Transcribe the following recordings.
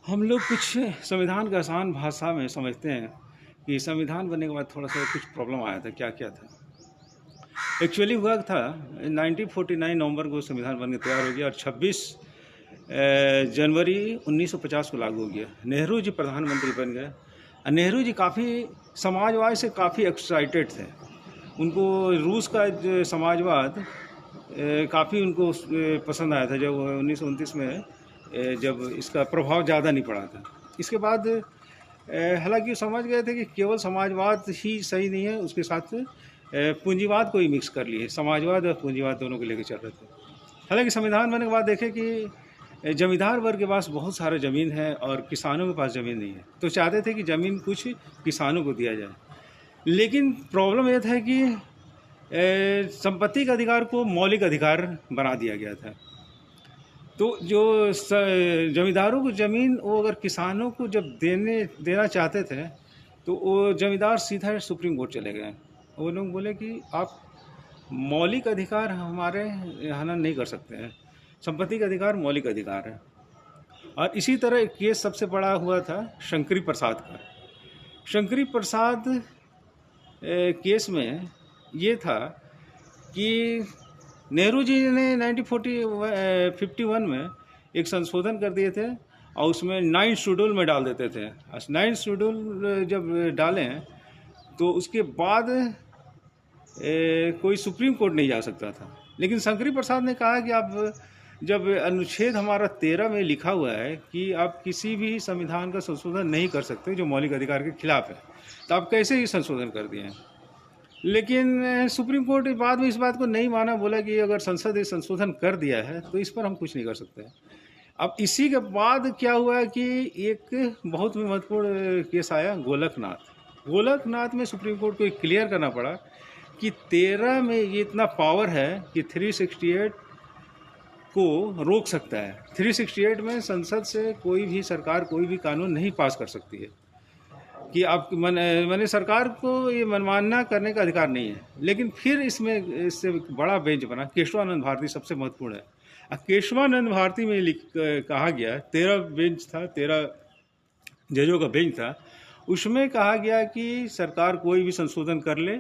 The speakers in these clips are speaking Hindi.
हम लोग कुछ संविधान का आसान भाषा में समझते हैं कि संविधान बनने के बाद थोड़ा सा कुछ प्रॉब्लम आया था। क्या क्या था एक्चुअली हुआ था 1949 नवंबर को संविधान बन के तैयार हो गया और 26 जनवरी 1950 को लागू हो गया। नेहरू जी प्रधानमंत्री बन गए और नेहरू जी काफ़ी समाजवाद से काफ़ी एक्साइटेड थे। उनको रूस का जो समाजवाद काफ़ी उनको पसंद आया था जब 1929 में जब इसका प्रभाव ज़्यादा नहीं पड़ा था। इसके बाद हालांकि वो समझ गए थे कि केवल समाजवाद ही सही नहीं है, उसके साथ पूंजीवाद को ही मिक्स कर लिए। समाजवाद और पूंजीवाद दोनों को लेकर चल रहे थे। हालांकि संविधान बनने के बाद देखे कि जमींदार वर्ग के पास बहुत सारा ज़मीन है और किसानों के पास ज़मीन नहीं है, तो चाहते थे कि ज़मीन कुछ किसानों को दिया जाए। लेकिन प्रॉब्लम यह था कि संपत्ति का अधिकार को मौलिक अधिकार बना दिया गया था। तो जो जमींदारों को ज़मीन वो अगर किसानों को जब देना चाहते थे तो वो जमींदार सीधा सुप्रीम कोर्ट चले गए। वो लोग बोले कि आप मौलिक अधिकार हमारे हनन नहीं कर सकते हैं, संपत्ति का अधिकार मौलिक अधिकार है। और इसी तरह एक केस सबसे बड़ा हुआ था शंकरी प्रसाद का। शंकरी प्रसाद केस में ये था कि नेहरू जी ने 1951 में एक संशोधन कर दिए थे और उसमें 9 शेड्यूल में डाल देते थे। 9 शेड्यूल जब डालें तो उसके बाद कोई सुप्रीम कोर्ट नहीं जा सकता था। लेकिन शंकरी प्रसाद ने कहा कि आप जब अनुच्छेद हमारा 13 में लिखा हुआ है कि आप किसी भी संविधान का संशोधन नहीं कर सकते जो मौलिक अधिकार के खिलाफ है, तो आप कैसे ही संशोधन कर दिए। लेकिन सुप्रीम कोर्ट बाद में इस बात को नहीं माना, बोला कि अगर संसद एक संशोधन कर दिया है तो इस पर हम कुछ नहीं कर सकते। अब इसी के बाद क्या हुआ कि एक बहुत महत्वपूर्ण केस आया गोलकनाथ में सुप्रीम कोर्ट को क्लियर करना पड़ा कि 13 में ये इतना पावर है कि 368 को रोक सकता है। 368 में संसद से कोई भी सरकार कोई भी कानून नहीं पास कर सकती है कि आप मैंने सरकार को ये मनमाना करने का अधिकार नहीं है। लेकिन फिर इससे बड़ा बेंच बना केशवानंद भारती, सबसे महत्वपूर्ण है। केशवानंद भारती में कहा गया 13 बेंच था, 13 जजों का बेंच था, उसमें कहा गया कि सरकार कोई भी संशोधन कर ले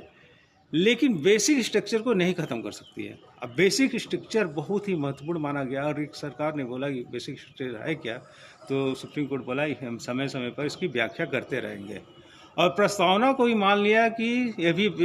लेकिन बेसिक स्ट्रक्चर को नहीं ख़त्म कर सकती है। अब बेसिक स्ट्रक्चर बहुत ही महत्वपूर्ण माना गया और एक सरकार ने बोला कि बेसिक स्ट्रक्चर है क्या, तो सुप्रीम कोर्ट बोला कि हम समय समय पर इसकी व्याख्या करते रहेंगे और प्रस्तावना को भी मान लिया कि यह भी